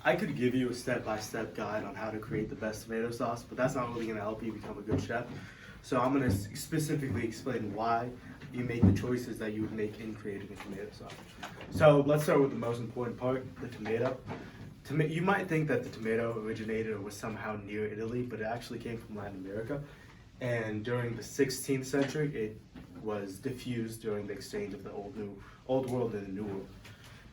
I could give you a step-by-step guide on how to create the best tomato sauce, but that's not really going to help you become a good chef. So I'm going to specifically explain why you make the choices that you would make in creating a tomato sauce. So let's start with the most important part, the tomato. You might think that the tomato originated or was somehow near Italy, but it actually came from Latin America. And during the 16th century, it was diffused during the exchange of the old world and the new world.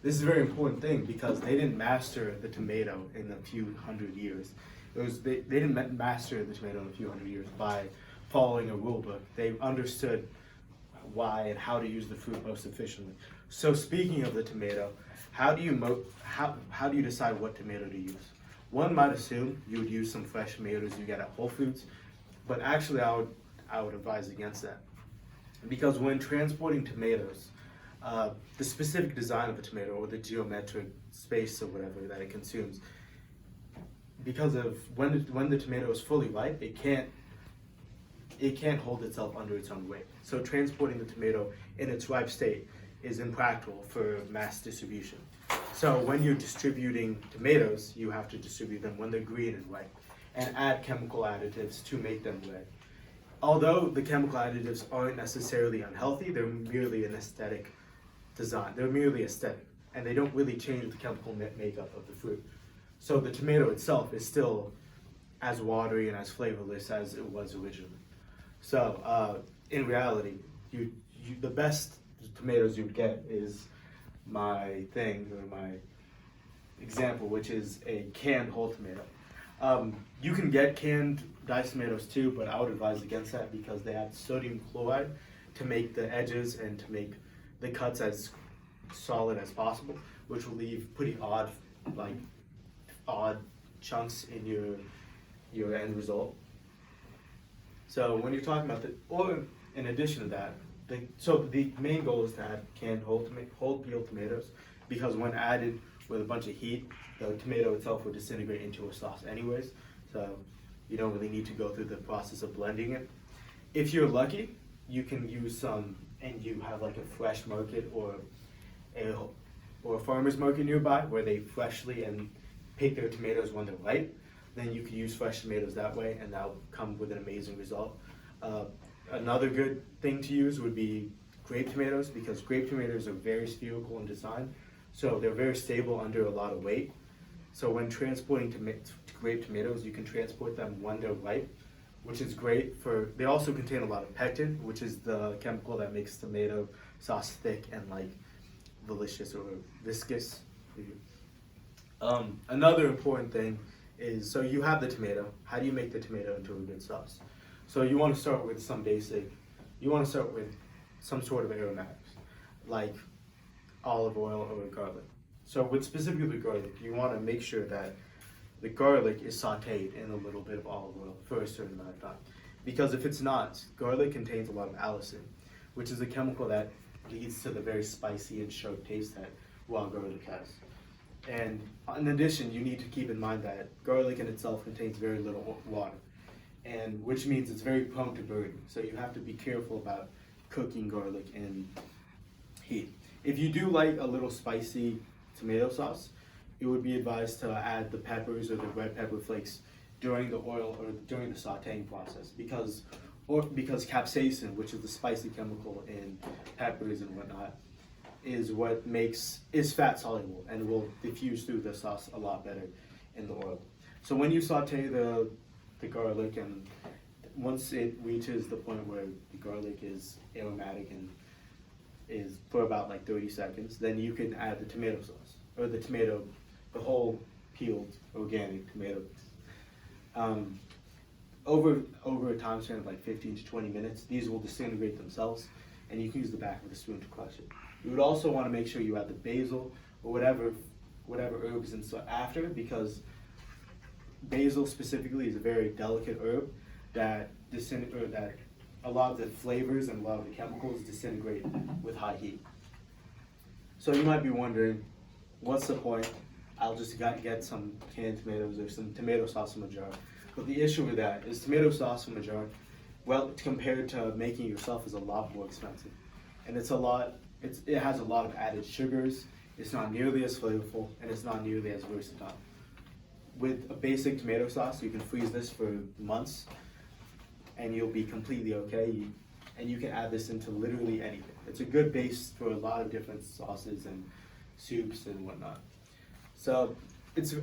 This is a very important thing because they didn't master the tomato in a few hundred years. They didn't master the tomato in a few hundred years by following a rule book. They understood why and how to use the fruit most efficiently. So speaking of the tomato, how do you decide what tomato to use? One might assume you would use some fresh tomatoes you get at Whole Foods, but actually I would advise against that. Because when transporting tomatoes, the specific design of a tomato or the geometric space or whatever that it consumes, because of when the tomato is fully ripe, it can't hold itself under its own weight. So transporting the tomato in its ripe state is impractical for mass distribution. So when you're distributing tomatoes, you have to distribute them when they're green and ripe, and add chemical additives to make them red. Although the chemical additives aren't necessarily unhealthy, they're merely an aesthetic design. They're merely aesthetic, and they don't really change the chemical makeup of the fruit. So the tomato itself is still as watery and as flavorless as it was originally. So in reality, the best tomatoes you would get is my example, which is a canned whole tomato. You can get canned diced tomatoes too, but I would advise against that because they add sodium chloride to make the edges and to make the cuts as solid as possible, which will leave pretty odd chunks in your end result. So when you're talking about or in addition to that, the main goal is to add canned whole peeled tomatoes, because when added with a bunch of heat, the tomato itself will disintegrate into a sauce anyways. So you don't really need to go through the process of blending it. If you're lucky, you can use some, and you have like a fresh market or a farmer's market nearby where they freshly and pick their tomatoes when they're ripe. Then you can use fresh tomatoes that way, and that'll come with an amazing result. Another good thing to use would be grape tomatoes, because grape tomatoes are very spherical in design, so they're very stable under a lot of weight. So when transporting grape tomatoes, you can transport them when they're ripe, which is great they also contain a lot of pectin, which is the chemical that makes tomato sauce thick and delicious or viscous. Another important thing is, so you have the tomato. How do you make the tomato into a good sauce? So you want to start with some sort of aromatics, like olive oil or garlic. So specifically garlic, you want to make sure that the garlic is sauteed in a little bit of olive oil for a certain amount of time. Because if it's not, garlic contains a lot of allicin, which is a chemical that leads to the very spicy and sharp taste that raw garlic has. And in addition, you need to keep in mind that garlic in itself contains very little water, and which means it's very prone to burning. So you have to be careful about cooking garlic in heat. If you do like a little spicy tomato sauce, it would be advised to add the peppers or the red pepper flakes during the oil or during the sauteing process, because capsaicin, which is the spicy chemical in peppers and whatnot, is fat soluble and will diffuse through the sauce a lot better in the oil. So when you saute the garlic, and once it reaches the point where the garlic is aromatic and is for about 30 seconds, then you can add the tomato sauce or the whole peeled organic tomato. Over a time span of 15 to 20 minutes, these will disintegrate themselves, and you can use the back of a spoon to crush it. You would also want to make sure you add the basil or whatever herbs and stuff after, because basil specifically is a very delicate herb that a lot of the flavors and a lot of the chemicals disintegrate with high heat. So you might be wondering, what's the point? I'll just get some canned tomatoes or some tomato sauce from a jar. But the issue with that is tomato sauce from a jar, well, compared to making it yourself, is a lot more expensive. And it has a lot of added sugars, it's not nearly as flavorful, and it's not nearly as versatile. with a basic tomato sauce, you can freeze this for months and you'll be completely okay. And you can add this into literally anything. It's a good base for a lot of different sauces and soups and whatnot. So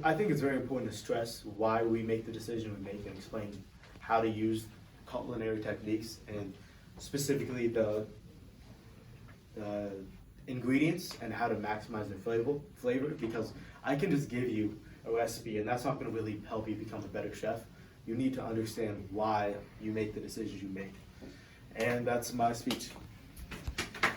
I think it's very important to stress why we make the decision we make and explain how to use culinary techniques and specifically the ingredients and how to maximize their flavor, because I can just give you a recipe and that's not going to really help you become a better chef. You need to understand why you make the decisions you make. And that's my speech.